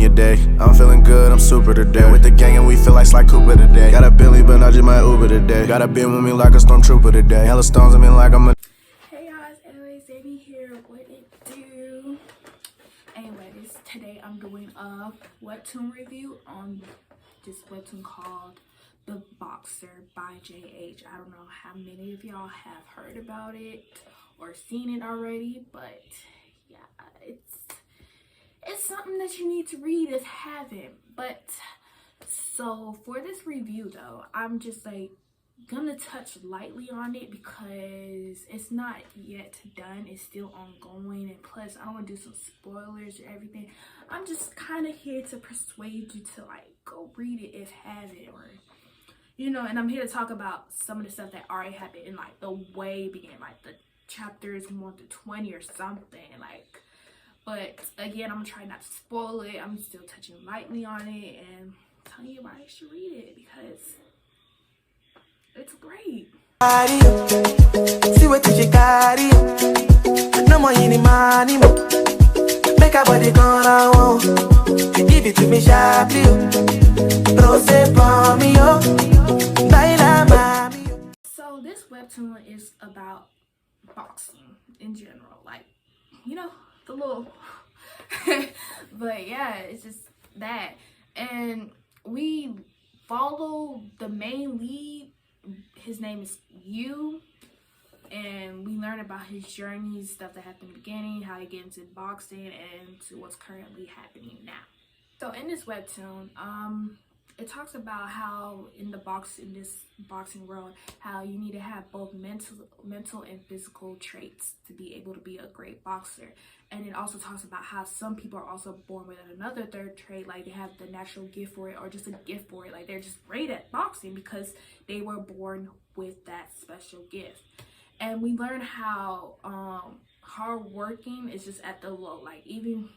your day. I'm feeling good, I'm super today. With the gang and we feel like Sly Cooper today. Got a Billy, but I just might Uber today. Got a bin with me like a stormtrooper today. Hella stones in me like I'm a... Hey guys, aoazany here. What it do? Anyways, today I'm doing a Webtoon review on this Webtoon called The Boxer by JH. I don't know how many of y'all have heard about it or seen it already, but yeah, it's something that you need to read if haven't. But so for this review though, I'm just like gonna touch lightly on it because it's not yet done. It's still ongoing, and plus I don't want to do some spoilers or everything. I'm just kind of here to persuade you to like go read it if haven't, or you know. And I'm here to talk about some of the stuff that already happened in like the way beginning, like the chapters 1 to 20 or something like. But again, I'm gonna try not to spoil it. I'm still touching lightly on it and telling you why you should read it because it's great. See what you carry. No more any money. Make a body gonna want. Give it to me sharply. Rose for me, So this webtoon is about boxing in general, like, you know, the little but yeah, it's just that. And we follow the main lead. His name is Yu, and we learn about his journey, stuff that happened in the beginning, how he get into boxing, and to what's currently happening now. So in this webtoon, it talks about how in this boxing world, how you need to have both mental and physical traits to be able to be a great boxer. And it also talks about how some people are also born with another third trait, like they have the natural gift for it or just a gift for it. Like they're just great at boxing because they were born with that special gift. And we learn how hard working is just at the low. Like even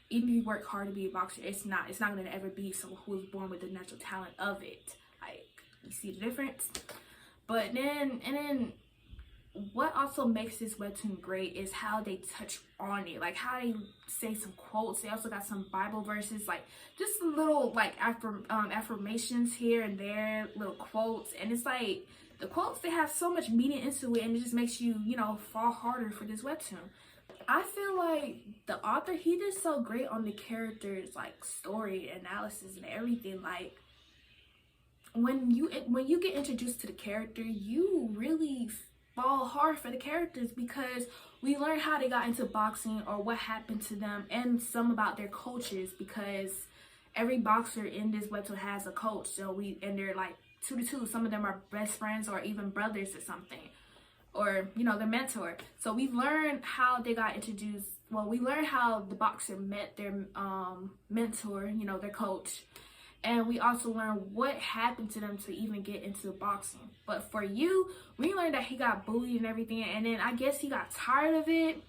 if you work hard to be a boxer, it's not going to ever be someone who is born with the natural talent of it. Like, you see the difference? But then what also makes this webtoon great is how they touch on it, like how they say some quotes. They also got some Bible verses, like just a little like affirmations here and there, little quotes. And it's like the quotes, they have so much meaning into it, and it just makes you, you know, fall harder for this webtoon. I feel like the author, he did so great on the characters, like story analysis and everything. Like when you get introduced to the character, you really fall hard for the characters because we learn how they got into boxing or what happened to them, and some about their coaches, because every boxer in this webtoon has a coach. So and they're like 2 to 2. Some of them are best friends or even brothers or something, or you know, their mentor. So we learned how they got introduced. Well, we learned how the boxer met their mentor, you know, their coach. And we also learned what happened to them to even get into boxing. But for Yu, we learned that he got bullied and everything, and then I guess he got tired of it.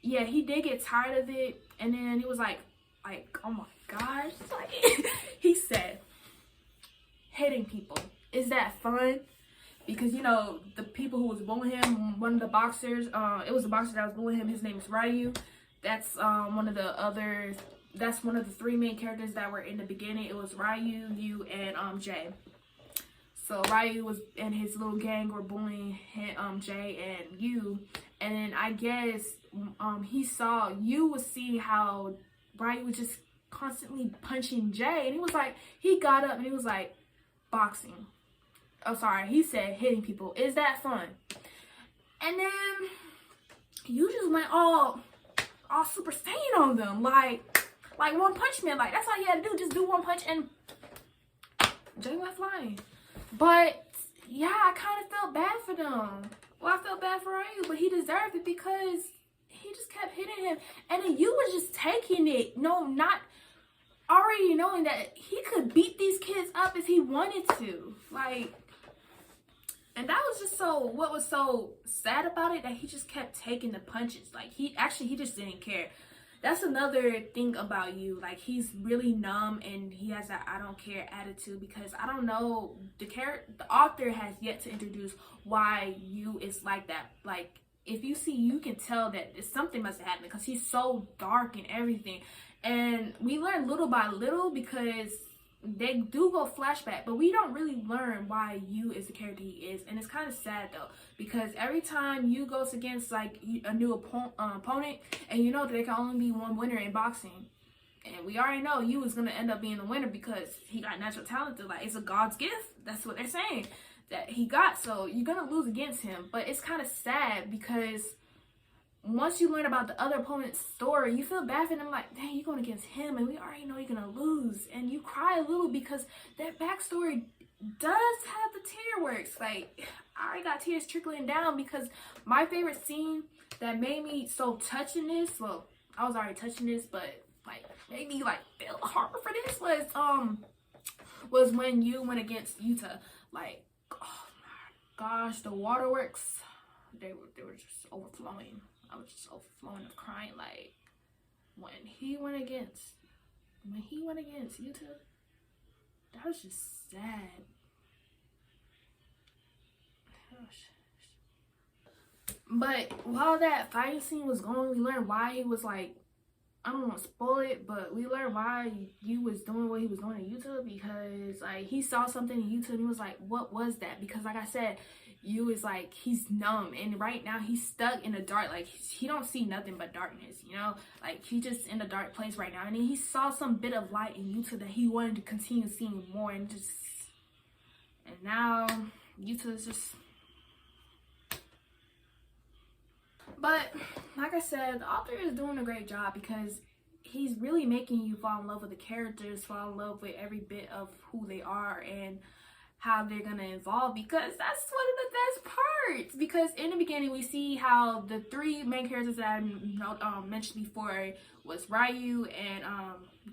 Yeah, he did get tired of it, and then he was like, oh my gosh, like he said, hitting people, is that fun? Because, you know, the people who was bullying him, one of the boxers, it was the boxer that was bullying him, his name is Ryu. That's one of the 3 main characters that were in the beginning. It was Ryu, Yu, and Jay. So Ryu and his little gang were bullying Jay and Yu. And then I guess Yu was seeing how Ryu was just constantly punching Jay. And he was like, he got up and he was like, boxing. Oh, sorry, he said hitting people, is that fun? And then you just went all Super Saiyan on them, like One Punch Man. Like, that's all you had to do, just do one punch and Jay went flying. But yeah, I kind of felt bad for them. Well, I felt bad for Ryu, but he deserved it because he just kept hitting him. And then you was just taking it, not already knowing that he could beat these kids up if he wanted to. Like, and that was just what was so sad about it, that he just kept taking the punches. Like, he just didn't care. That's another thing about Yu. Like, he's really numb, and he has that I don't care attitude, because I don't know, the author has yet to introduce why Yu is like that. Like, if you see, you can tell that something must have happened, because he's so dark and everything. And we learn little by little because they do go flashback, but we don't really learn why Yu is the character he is. And it's kind of sad though, because every time Yu goes against like a new opponent, and you know that there can only be one winner in boxing, and we already know Yu is gonna end up being the winner because he got natural talent. Like, it's a God's gift. That's what they're saying that he got. So you're gonna lose against him. But it's kind of sad because once you learn about the other opponent's story, you feel bad for them. Like, dang, you're going against him, and we already know you're gonna lose. And you cry a little because that backstory does have the tear works. Like, I already got tears trickling down because my favorite scene that made me so touching this, well, I was already touching this, but like made me like feel hard for this was when Yu went against Yuta. Like, oh my gosh, the waterworks, they were just overflowing. I was just overflowing of crying. Like, when he went against Yuta, that was just sad. But while that fighting scene was going, we learned why he was like, I don't want to spoil it, but we learned why Yu was doing what he was doing in Yuta, because like he saw something in Yuta and he was like, what was that? Because like I said, Yu is like, he's numb, and right now he's stuck in the dark. Like, he don't see nothing but darkness, you know, like he just in a dark place right now. And then he saw some bit of light in Yuta that he wanted to continue seeing more, and now Yuta is just. But like I said, the author is doing a great job because he's really making you fall in love with the characters, fall in love with every bit of who they are and how they're gonna evolve, because that's one of the best parts. Because in the beginning we see how the three main characters that I mentioned before was Ryu and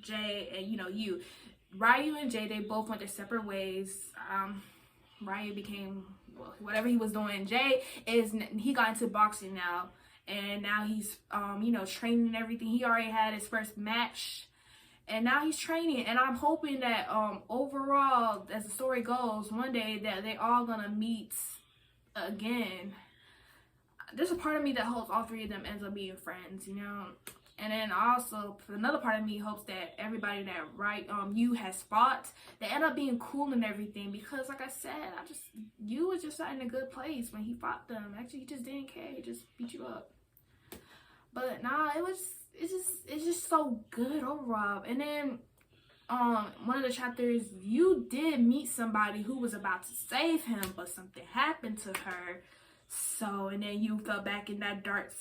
Jay and Yu. Ryu and Jay, they both went their separate ways. Ryu became, well, whatever he was doing. Jay he got into boxing now, and now he's training and everything. He already had his first match, and now he's training. And I'm hoping that overall, as the story goes, one day that they all gonna meet again. There's a part of me that hopes all three of them ends up being friends, And then also, another part of me hopes that everybody that Yu has fought, they end up being cool and everything. Because like I said, Yu was just not in a good place when he fought them. Actually, he just didn't care. He just beat you up. But nah, it's just so good overall. And then one of the chapters, Yu did meet somebody who was about to save him, but something happened to her. So, and then Yu fell back in that dark.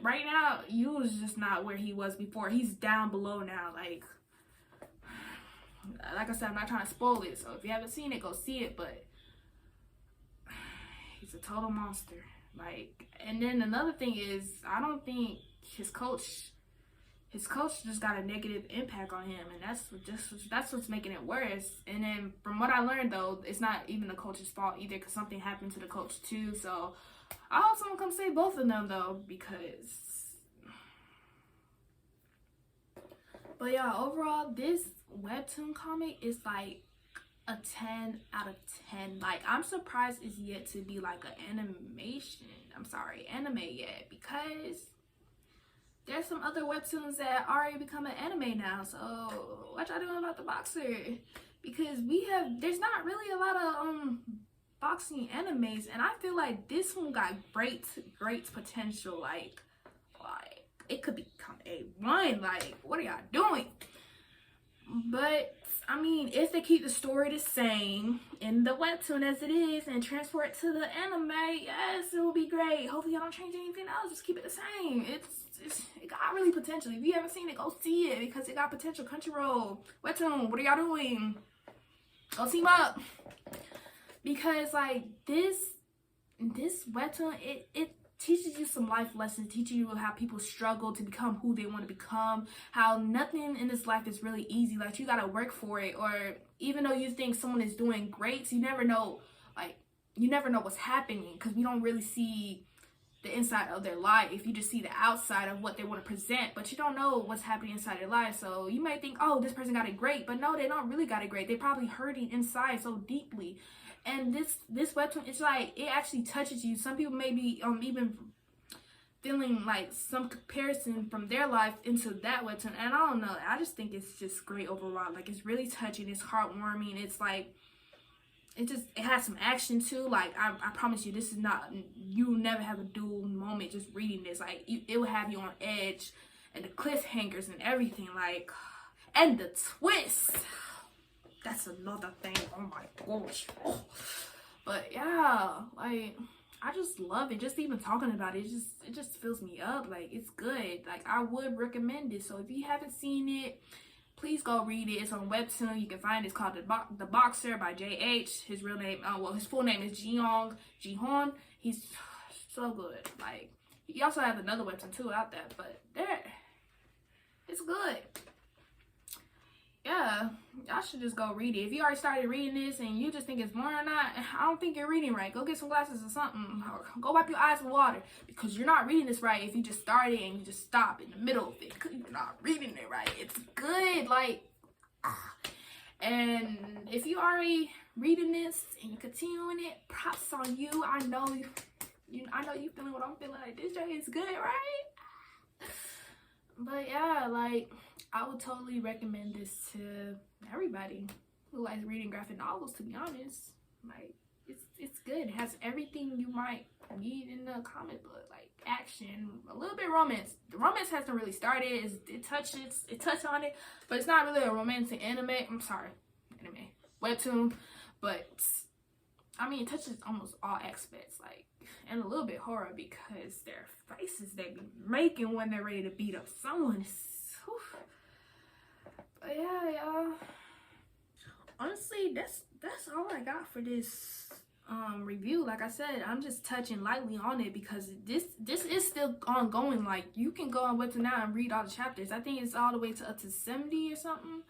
Right now, Yu is just not where he was before. He's down below now. Like I said, I'm not trying to spoil it. So if you haven't seen it, go see it. But he's a total monster. Like, and then another thing is, I don't think his coach just got a negative impact on him, and that's what's making it worse. And then from what I learned though, it's not even the coach's fault either, because something happened to the coach too. So I hope someone come save both of them though, because. But yeah, overall, this webtoon comic is like a 10 out of 10. Like, I'm surprised it's yet to be like an anime yet, because there's some other webtoons that already become an anime now. So what y'all doing about the boxer? Because there's not really a lot of boxing animes, and I feel like this one got great potential. Like it could become A1. Like, what are y'all doing? But I mean, if they keep the story the same in the webtoon as it is and transfer it to the anime, yes, it will be great. Hopefully y'all don't change anything else, just keep it the same. It got really potential. If you haven't seen it, go see it, because it got potential. Crunchyroll, webtoon, what are y'all doing? Go team up. Because like this webtoon, it teaches you some life lessons, teaches you how people struggle to become who they want to become, how nothing in this life is really easy. Like, you gotta work for it. Or even though you think someone is doing great, you never know what's happening, because we don't really see the inside of their life. You just see the outside of what they want to present, but you don't know what's happening inside their life. So you may think, oh, this person got it great, but no, they don't really got it great. They're probably hurting inside so deeply. And this webtoon, it's like, it actually touches you. Some people maybe even feeling like some comparison from their life into that webtoon, and I don't know, I just think it's just great overall. Like, it's really touching, it's heartwarming, it's like, it has some action too. Like, I promise you, this is not, you'll never have a dull moment just reading this. Like, it will have you on edge, and the cliffhangers and everything, like, and the twist, that's another thing. Oh my gosh. Oh. But yeah, like, I just love it. Just even talking about it, it just fills me up. Like, it's good. Like, I would recommend it. So if you haven't seen it, please go read it. It's on Webtoon. You can find it. It's called The Boxer by JH. His real name, well, his full name is Jihon. He's so good. Like, he also has another Webtoon too out there, but it's good. Yeah, y'all should just go read it. If you already started reading this and you just think it's boring or not, I don't think you're reading right. Go get some glasses or something. Or go wipe your eyes with water, because you're not reading this right if you just started and you just stop in the middle of it, because you're not reading it right. It's good, like, and if you already reading this and you continuing it, props on you. I know you feeling what I'm feeling. Like, this joint is good, right? But yeah, like, I would totally recommend this to everybody who likes reading graphic novels, to be honest. Like, it's good. It has everything you might need in a comic book, like action, a little bit romance. The romance hasn't really started. It touched on it, but it's not really a romantic anime. Webtoon, but I mean, it touches almost all aspects, like, and a little bit horror, because their faces they be making when they're ready to beat up someone. But yeah, y'all. Honestly, that's all I got for this review. Like I said, I'm just touching lightly on it because this is still ongoing. Like, you can go on Webtoon now and read all the chapters. I think it's all the way to up to 70 or something.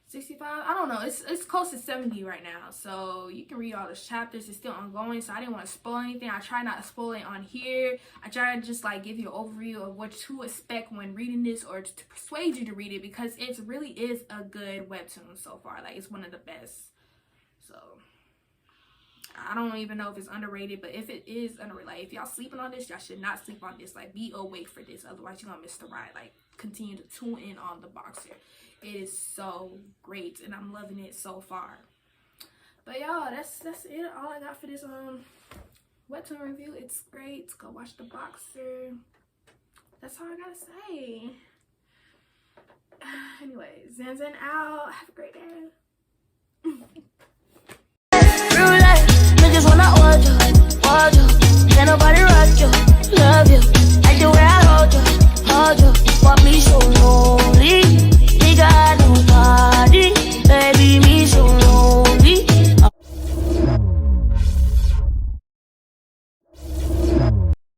65, I don't know, it's close to 70 right now, so you can read all the chapters. It's still ongoing, so I didn't want to spoil anything. I try not to spoil it on here. I try to just like give you an overview of what to expect when reading this, or to persuade you to read it, because it really is a good webtoon so far. Like, it's one of the best. So I don't even know if it's underrated, but if it is underrated, like, if y'all sleeping on this, y'all should not sleep on this. Like, be awake for this, otherwise you're gonna miss the ride. Like, continue to tune in on The Boxer. It is so great, and I'm loving it so far. But y'all, that's it. All I got for this webtoon review. It's great. Go watch The Boxer. That's all I gotta say. Anyway, Zan out. Have a great day. Real life, niggas wanna hold you. Can't nobody rock you, love you. Like the way I hold you. Want me so lonely.